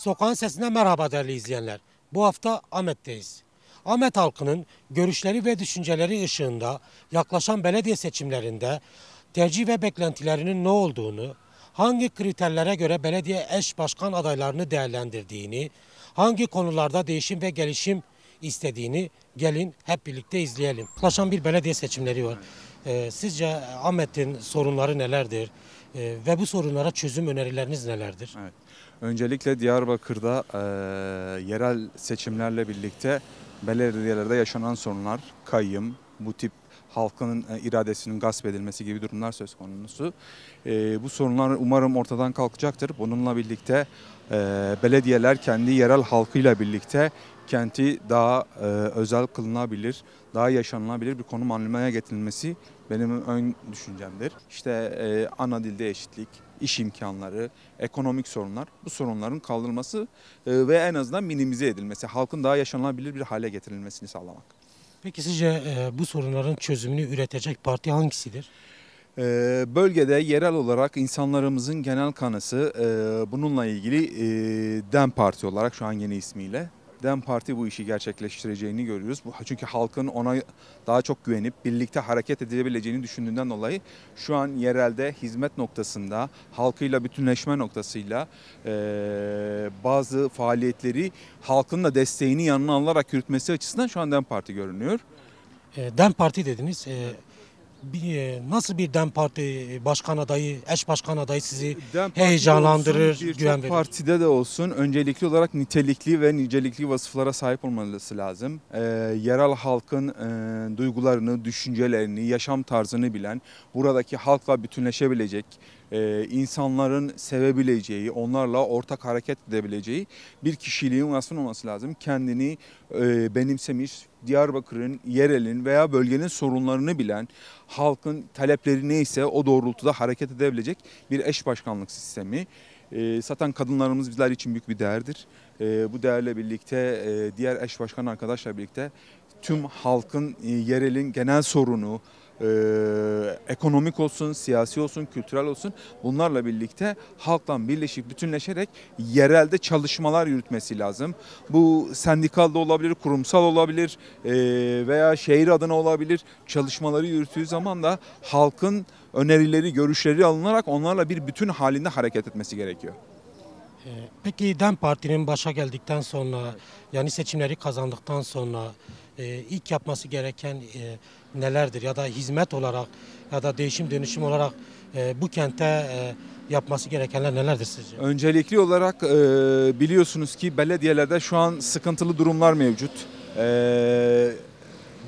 Sokağın Sesi'ne merhaba değerli izleyenler. Bu hafta Ahmet'teyiz. Ahmet halkının görüşleri ve düşünceleri ışığında yaklaşan belediye seçimlerinde tercih ve beklentilerinin ne olduğunu, hangi kriterlere göre belediye eş başkan adaylarını değerlendirdiğini, hangi konularda değişim ve gelişim istediğini gelin hep birlikte izleyelim. Yaklaşan bir belediye seçimleri var. Sizce Ahmet'in sorunları nelerdir? Ve bu sorunlara çözüm önerileriniz nelerdir? Evet. Öncelikle Diyarbakır'da yerel seçimlerle birlikte belediyelerde yaşanan sorunlar, kayyım, bu tip halkın iradesinin gasp edilmesi gibi durumlar söz konusu. Bu sorunlar umarım ortadan kalkacaktır. Bununla birlikte belediyeler kendi yerel halkıyla birlikte kenti daha özel kılınabilir, daha yaşanılabilir bir konum haline getirilmesi benim ön düşüncemdir. İşte ana dilde eşitlik, iş imkanları, ekonomik sorunlar, bu sorunların kaldırılması ve en azından minimize edilmesi, halkın daha yaşanılabilir bir hale getirilmesini sağlamak. Peki sizce bu sorunların çözümünü üretecek parti hangisidir? Bölgede yerel olarak insanlarımızın genel kanısı bununla ilgili DEM Parti olarak şu an yeni ismiyle DEM Parti bu işi gerçekleştireceğini görüyoruz. Çünkü halkın ona daha çok güvenip birlikte hareket edebileceğini düşündüğünden dolayı şu an yerelde hizmet noktasında, halkıyla bütünleşme noktasıyla bazı faaliyetleri halkın da desteğini yanına alarak yürütmesi açısından şu an DEM Parti görünüyor. DEM Parti dediniz. Nasıl bir DEM Parti başkan adayı, eş başkan adayı sizi heyecanlandırır, güven verir? Partide de olsun öncelikli olarak nitelikli ve nicelikli vasıflara sahip olması lazım. Yerel halkın duygularını, düşüncelerini, yaşam tarzını bilen, buradaki halkla bütünleşebilecek, insanların sevebileceği, onlarla ortak hareket edebileceği bir kişiliğin vasfının olması lazım. Kendini benimsemiş, Diyarbakır'ın, yerelin veya bölgenin sorunlarını bilen, halkın talepleri neyse o doğrultuda hareket edebilecek bir eş başkanlık sistemi. Zaten kadınlarımız bizler için büyük bir değerdir. Bu değerle birlikte diğer eş başkan arkadaşlarla birlikte tüm halkın, yerelin genel sorunu, ekonomik olsun, siyasi olsun, kültürel olsun bunlarla birlikte halkla birleşip bütünleşerek yerelde çalışmalar yürütmesi lazım. Bu sendikal da olabilir, kurumsal olabilir veya şehir adına olabilir. Çalışmaları yürüttüğü zaman da halkın önerileri, görüşleri alınarak onlarla bir bütün halinde hareket etmesi gerekiyor. Peki DEM Parti'nin başa geldikten sonra, yani seçimleri kazandıktan sonra ilk yapması gereken nelerdir? Ya da hizmet olarak ya da değişim dönüşüm olarak bu kente yapması gerekenler nelerdir sizce? Öncelikli olarak biliyorsunuz ki belediyelerde şu an sıkıntılı durumlar mevcut.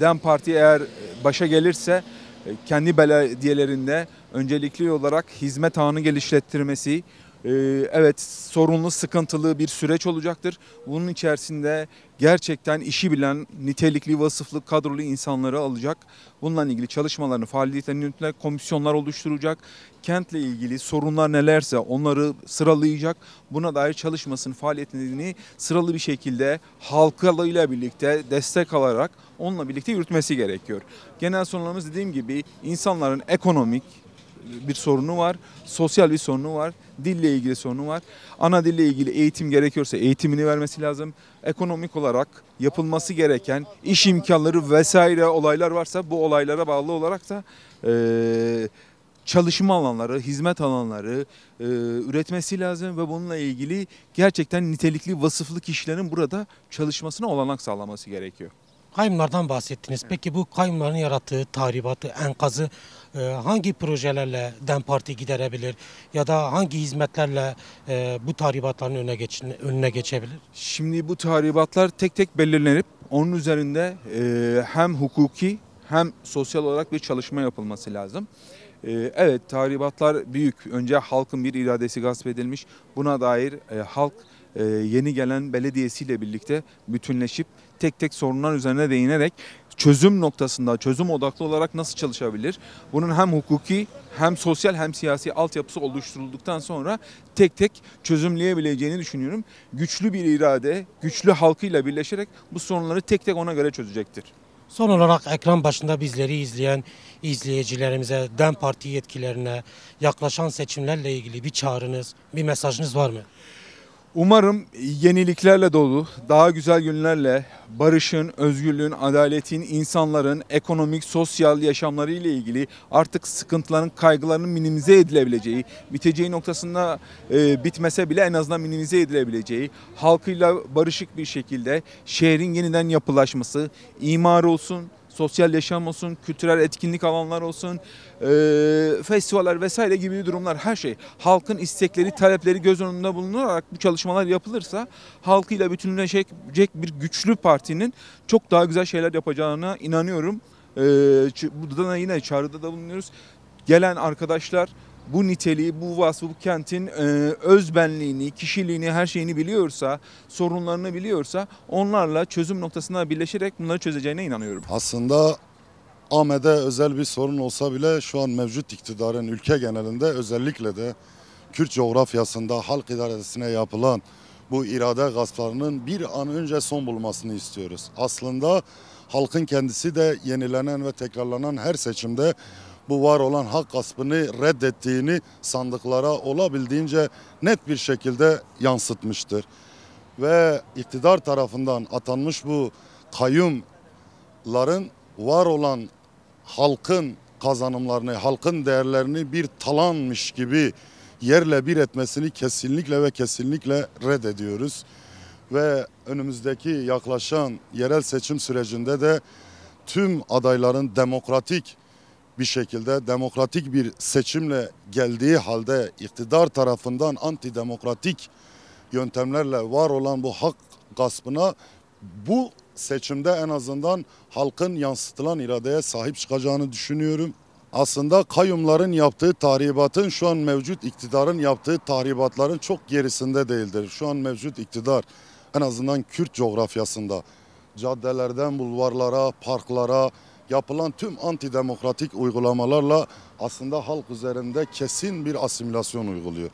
DEM Parti eğer başa gelirse kendi belediyelerinde öncelikli olarak hizmet ağını geliştirmesi, evet sorunlu, sıkıntılı bir süreç olacaktır. Bunun içerisinde gerçekten işi bilen, nitelikli, vasıflı, kadrolu insanları alacak. Bununla ilgili çalışmalarını, faaliyetlerini yönetecek, komisyonlar oluşturacak. Kentle ilgili sorunlar nelerse onları sıralayacak. Buna dair çalışmasını, faaliyetini sıralı bir şekilde halkıyla birlikte destek alarak onunla birlikte yürütmesi gerekiyor. Genel sorunlarımız dediğim gibi insanların ekonomik bir sorunu var, sosyal bir sorunu var, dille ilgili sorunu var. Ana dille ilgili eğitim gerekiyorsa eğitimini vermesi lazım. Ekonomik olarak yapılması gereken iş imkanları vesaire olaylar varsa bu olaylara bağlı olarak da çalışma alanları, hizmet alanları üretmesi lazım ve bununla ilgili gerçekten nitelikli, vasıflı kişilerin burada çalışmasına olanak sağlaması gerekiyor. Kayyumlardan bahsettiniz. Peki bu kayyumların yarattığı tahribatı, enkazı hangi projelerle DEM Parti giderebilir? Ya da hangi hizmetlerle bu tahribatların önüne geçebilir? Şimdi bu tahribatlar tek tek belirlenip onun üzerinde hem hukuki hem sosyal olarak bir çalışma yapılması lazım. Evet, tahribatlar büyük. Önce halkın bir iradesi gasp edilmiş. Buna dair halk yeni gelen belediyesiyle birlikte bütünleşip tek tek sorunlar üzerine değinerek çözüm noktasında, çözüm odaklı olarak nasıl çalışabilir? Bunun hem hukuki hem sosyal hem siyasi altyapısı oluşturulduktan sonra tek tek çözümleyebileceğini düşünüyorum. Güçlü bir irade, güçlü halkıyla birleşerek bu sorunları tek tek ona göre çözecektir. Son olarak ekran başında bizleri izleyen izleyicilerimize, DEM Parti yetkililerine yaklaşan seçimlerle ilgili bir çağrınız, bir mesajınız var mı? Umarım yeniliklerle dolu, daha güzel günlerle barışın, özgürlüğün, adaletin, insanların ekonomik, sosyal yaşamları ile ilgili artık sıkıntıların, kaygılarının minimize edilebileceği, biteceği noktasında bitmese bile en azından minimize edilebileceği, halkıyla barışık bir şekilde şehrin yeniden yapılaşması, imar olsun, sosyal yaşam olsun, kültürel etkinlik alanlar olsun, festivaller vesaire gibi durumlar, her şey halkın istekleri, talepleri göz önünde bulunularak bu çalışmalar yapılırsa halkıyla bütünleşecek bir güçlü partinin çok daha güzel şeyler yapacağına inanıyorum. Burada da yine çağrıda da bulunuyoruz. Gelen arkadaşlar bu niteliği, bu vasfı, bu kentin özbenliğini, kişiliğini, her şeyini biliyorsa, sorunlarını biliyorsa onlarla çözüm noktasına birleşerek bunları çözeceğine inanıyorum. Aslında Ahmet'e özel bir sorun olsa bile şu an mevcut iktidarın ülke genelinde özellikle de Kürt coğrafyasında halk idaresine yapılan bu irade gasplarının bir an önce son bulmasını istiyoruz. Aslında halkın kendisi de yenilenen ve tekrarlanan her seçimde bu var olan hak gaspını reddettiğini sandıklara olabildiğince net bir şekilde yansıtmıştır. Ve iktidar tarafından atanmış bu kayyumların var olan halkın kazanımlarını, halkın değerlerini bir talanmış gibi yerle bir etmesini kesinlikle ve kesinlikle reddediyoruz. Ve önümüzdeki yaklaşan yerel seçim sürecinde de tüm adayların demokratik bir şekilde, demokratik bir seçimle geldiği halde iktidar tarafından antidemokratik yöntemlerle var olan bu hak gaspına bu seçimde en azından halkın yansıtılan iradeye sahip çıkacağını düşünüyorum. Aslında kayyumların yaptığı tahribatın şu an mevcut iktidarın yaptığı tahribatların çok gerisinde değildir. Şu an mevcut iktidar en azından Kürt coğrafyasında caddelerden bulvarlara, parklara yapılan tüm antidemokratik uygulamalarla aslında halk üzerinde kesin bir asimilasyon uyguluyor.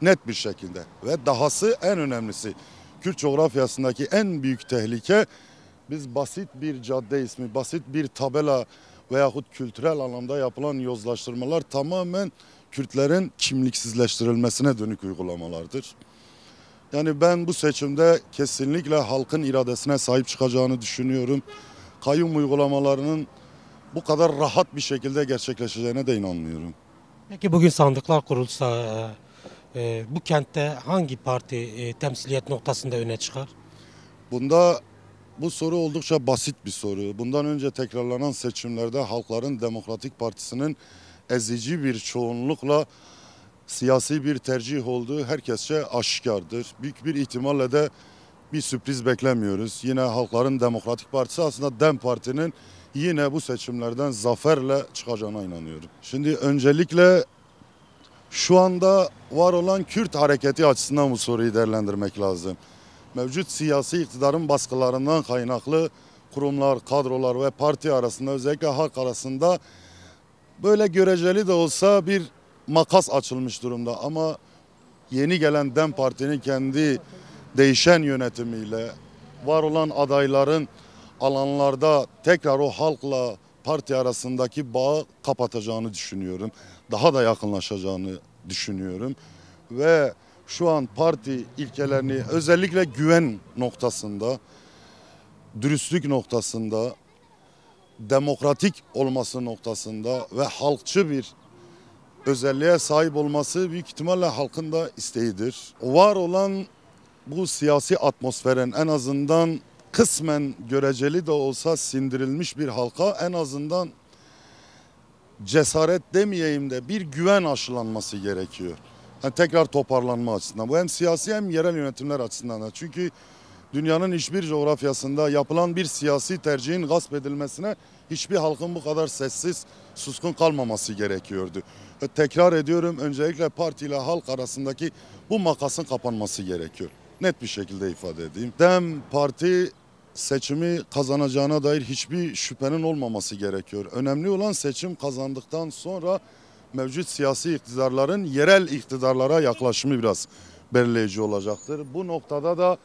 Net bir şekilde ve dahası en önemlisi Kürt coğrafyasındaki en büyük tehlike biz basit bir cadde ismi, basit bir tabela veyahut kültürel anlamda yapılan yozlaştırmalar tamamen Kürtlerin kimliksizleştirilmesine dönük uygulamalardır. Yani ben bu seçimde kesinlikle halkın iradesine sahip çıkacağını düşünüyorum. Kayyum uygulamalarının bu kadar rahat bir şekilde gerçekleşeceğine de inanmıyorum. Peki bugün sandıklar kurulsa bu kentte hangi parti temsiliyet noktasında öne çıkar? Bu soru oldukça basit bir soru. Bundan önce tekrarlanan seçimlerde Halkların Demokratik Partisi'nin ezici bir çoğunlukla siyasi bir tercih olduğu herkesçe aşikardır. Büyük bir ihtimalle de bir sürpriz beklemiyoruz. Yine Halkların Demokratik Partisi aslında DEM Parti'nin yine bu seçimlerden zaferle çıkacağına inanıyorum. Şimdi öncelikle şu anda var olan Kürt hareketi açısından bu soruyu değerlendirmek lazım. Mevcut siyasi iktidarın baskılarından kaynaklı kurumlar, kadrolar ve parti arasında özellikle halk arasında böyle göreceli de olsa bir makas açılmış durumda. Ama yeni gelen DEM Parti'nin kendi değişen yönetimiyle var olan adayların alanlarda tekrar o halkla parti arasındaki bağı kapatacağını düşünüyorum. Daha da yakınlaşacağını düşünüyorum. Ve şu an parti ilkelerini özellikle güven noktasında, dürüstlük noktasında, demokratik olması noktasında ve halkçı bir özelliğe sahip olması büyük ihtimalle halkın da isteğidir. Var olan bu siyasi atmosferin en azından kısmen göreceli de olsa sindirilmiş bir halka en azından cesaret demeyeyim de bir güven aşılanması gerekiyor. Yani tekrar toparlanma açısından. Bu hem siyasi hem yerel yönetimler açısından da. Çünkü dünyanın hiçbir coğrafyasında yapılan bir siyasi tercihin gasp edilmesine hiçbir halkın bu kadar sessiz, suskun kalmaması gerekiyordu. Tekrar ediyorum, öncelikle parti ile halk arasındaki bu makasın kapanması gerekiyor. Net bir şekilde ifade edeyim. DEM Parti seçimi kazanacağına dair hiçbir şüphenin olmaması gerekiyor. Önemli olan seçim kazandıktan sonra mevcut siyasi iktidarların yerel iktidarlara yaklaşımı biraz belirleyici olacaktır. Bu noktada da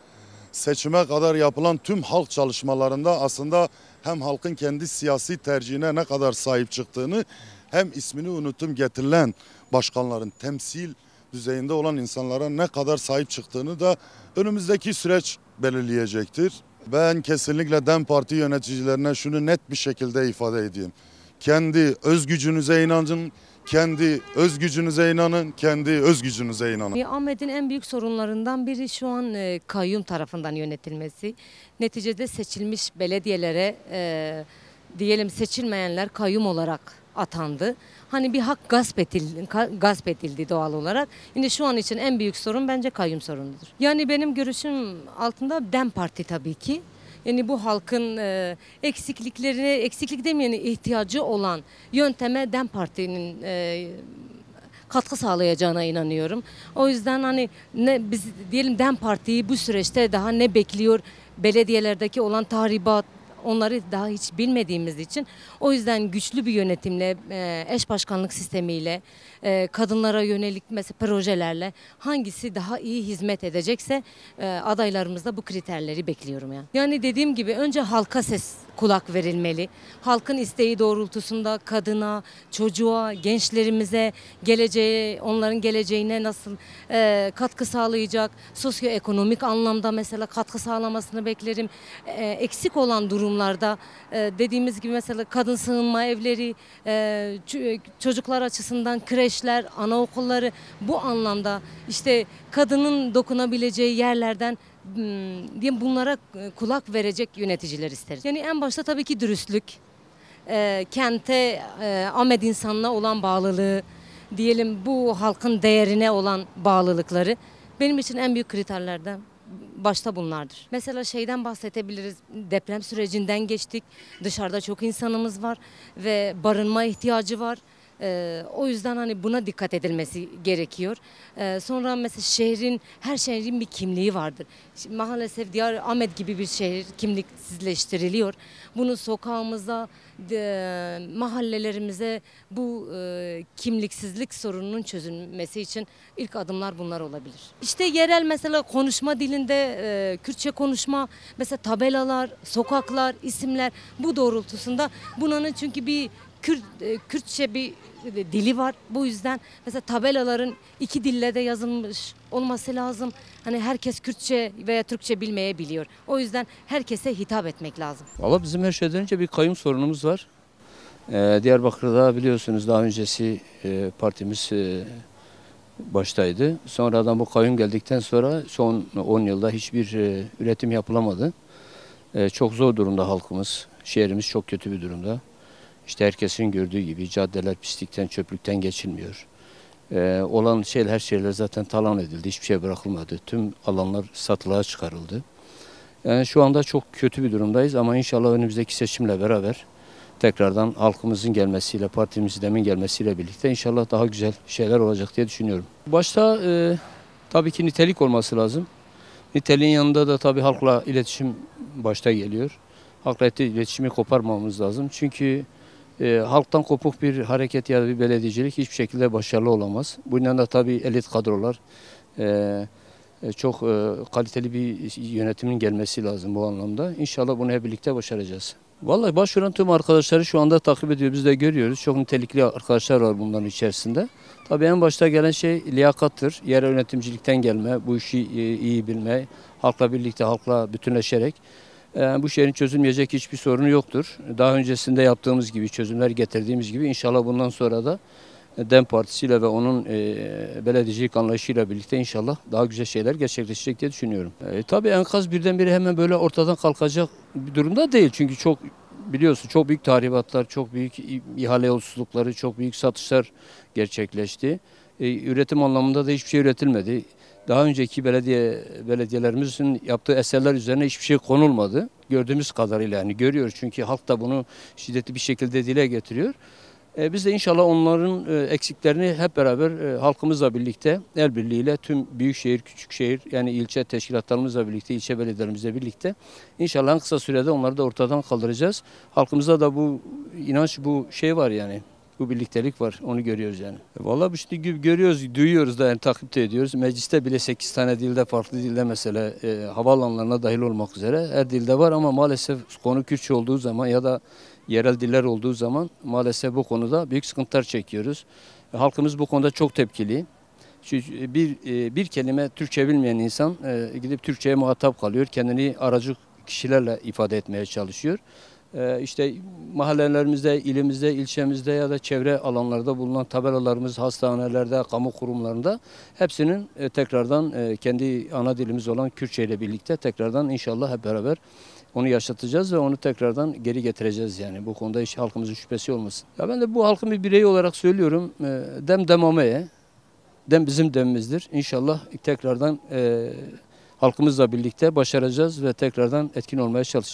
seçime kadar yapılan tüm halk çalışmalarında aslında hem halkın kendi siyasi tercihine ne kadar sahip çıktığını hem ismini unuttum getirilen başkanların, temsil düzeyinde olan insanlara ne kadar sahip çıktığını da önümüzdeki süreç belirleyecektir. Ben kesinlikle DEM Parti yöneticilerine şunu net bir şekilde ifade edeyim. Kendi öz gücünüze inanın, kendi öz gücünüze inanın, kendi öz gücünüze inanın. Ahmet'in en büyük sorunlarından biri şu an kayyum tarafından yönetilmesi. Neticede seçilmiş belediyelere diyelim seçilmeyenler kayyum olarak atandı. Hani bir hak gasp edildi doğal olarak. Yine şu an için en büyük sorun bence kayyum sorunudur. Yani benim görüşüm altında DEM Parti tabii ki. Yani bu halkın eksiklik demeyelim, ihtiyacı olan yönteme DEM Parti'nin katkı sağlayacağına inanıyorum. O yüzden hani biz diyelim DEM Parti'yi bu süreçte daha ne bekliyor? Belediyelerdeki olan tahribat, onları daha hiç bilmediğimiz için o yüzden güçlü bir yönetimle, eş başkanlık sistemiyle, kadınlara yönelik mesela projelerle hangisi daha iyi hizmet edecekse adaylarımızda bu kriterleri bekliyorum ya. Yani dediğim gibi önce halka kulak verilmeli. Halkın isteği doğrultusunda kadına, çocuğa, gençlerimize, onların geleceğine nasıl katkı sağlayacak, sosyoekonomik anlamda mesela katkı sağlamasını beklerim. Eksik olan durumlarda dediğimiz gibi mesela kadın sığınma evleri, çocuklar açısından kreşler, anaokulları, bu anlamda işte kadının dokunabileceği yerlerden diye bunlara kulak verecek yöneticiler isteriz. Yani en başta tabii ki dürüstlük, kente, Ahmet insanına olan bağlılığı, diyelim bu halkın değerine olan bağlılıkları benim için en büyük kriterlerden başta bunlardır. Mesela şeyden bahsedebiliriz. Deprem sürecinden geçtik. Dışarıda çok insanımız var ve barınma ihtiyacı var. O yüzden hani buna dikkat edilmesi gerekiyor. Sonra mesela her şehrin bir kimliği vardır. Şimdi maalesef Diyarbakır gibi bir şehir kimliksizleştiriliyor. Bunu sokağımıza, mahallelerimize bu kimliksizlik sorununun çözülmesi için ilk adımlar bunlar olabilir. İşte yerel mesela konuşma dilinde Kürtçe konuşma, mesela tabelalar, sokaklar, isimler bu doğrultusunda bunun çünkü bir Kürtçe bir dili var. Bu yüzden mesela tabelaların iki dille de yazılmış olması lazım. Hani herkes Kürtçe veya Türkçe bilmeyebiliyor. O yüzden herkese hitap etmek lazım. Valla bizim her şeyden önce bir kayyum sorunumuz var. Diyarbakır'da biliyorsunuz daha öncesi partimiz baştaydı. Sonradan bu kayyum geldikten sonra son 10 yılda hiçbir üretim yapılamadı. Çok zor durumda halkımız. Şehrimiz çok kötü bir durumda. İşte herkesin gördüğü gibi caddeler pislikten, çöplükten geçilmiyor. Olan her şeyler zaten talan edildi. Hiçbir şey bırakılmadı. Tüm alanlar satılığa çıkarıldı. Yani şu anda çok kötü bir durumdayız ama inşallah önümüzdeki seçimle beraber tekrardan halkımızın gelmesiyle, partimizin demin gelmesiyle birlikte inşallah daha güzel şeyler olacak diye düşünüyorum. Başta tabii ki nitelik olması lazım. Niteliğin yanında da tabii halkla iletişim başta geliyor. Halkla iletişimi koparmamamız lazım. Çünkü halktan kopuk bir hareket ya da bir belediyecilik hiçbir şekilde başarılı olamaz. Bundan da tabii elit kadrolar, çok kaliteli bir yönetimin gelmesi lazım bu anlamda. İnşallah bunu hep birlikte başaracağız. Vallahi başvuran tüm arkadaşları şu anda takip ediyor. Biz de görüyoruz. Çok nitelikli arkadaşlar var bunların içerisinde. Tabii en başta gelen şey liyakattır. Yerel yönetimcilikten gelme, bu işi iyi bilme, halkla birlikte, halkla bütünleşerek. Bu şehrin çözülmeyecek hiçbir sorunu yoktur. Daha öncesinde yaptığımız gibi, çözümler getirdiğimiz gibi inşallah bundan sonra da DEM Partisi ile ve onun belediyecilik anlayışıyla birlikte inşallah daha güzel şeyler gerçekleşecek diye düşünüyorum. Tabii enkaz birdenbire hemen böyle ortadan kalkacak bir durumda değil. Çünkü biliyorsun çok büyük tahribatlar, çok büyük ihale yolsuzlukları, çok büyük satışlar gerçekleşti. Üretim anlamında da hiçbir şey üretilmedi. Daha önceki belediyelerimizin yaptığı eserler üzerine hiçbir şey konulmadı. Gördüğümüz kadarıyla yani görüyoruz çünkü halk da bunu şiddetli bir şekilde dile getiriyor. Biz de inşallah onların eksiklerini hep beraber halkımızla birlikte, el birliğiyle tüm büyükşehir, küçükşehir yani ilçe teşkilatlarımızla birlikte, ilçe belediyelerimizle birlikte inşallah en kısa sürede onları da ortadan kaldıracağız. Halkımızda da bu inanç, bu şey var yani. Bu birliktelik var. Onu görüyoruz yani. Vallahi işte görüyoruz, duyuyoruz da yani takip de ediyoruz. Mecliste bile 8 tane dilde, farklı dilde mesela havaalanlarına dahil olmak üzere her dilde var ama maalesef konu Kürtçe olduğu zaman ya da yerel diller olduğu zaman maalesef bu konuda büyük sıkıntılar çekiyoruz. Halkımız bu konuda çok tepkili. Çünkü bir kelime Türkçe bilmeyen insan gidip Türkçe'ye muhatap kalıyor. Kendini aracı kişilerle ifade etmeye çalışıyor. İşte mahallelerimizde, ilimizde, ilçemizde ya da çevre alanlarda bulunan tabelalarımız, hastanelerde, kamu kurumlarında hepsinin tekrardan kendi ana dilimiz olan Kürtçe ile birlikte tekrardan inşallah hep beraber onu yaşatacağız ve onu tekrardan geri getireceğiz yani. Bu konuda hiç halkımızın şüphesi olmasın. Ya ben de bu halkın bir bireyi olarak söylüyorum. Dem demameye, dem bizim demimizdir. İnşallah tekrardan halkımızla birlikte başaracağız ve tekrardan etkin olmaya çalışacağız.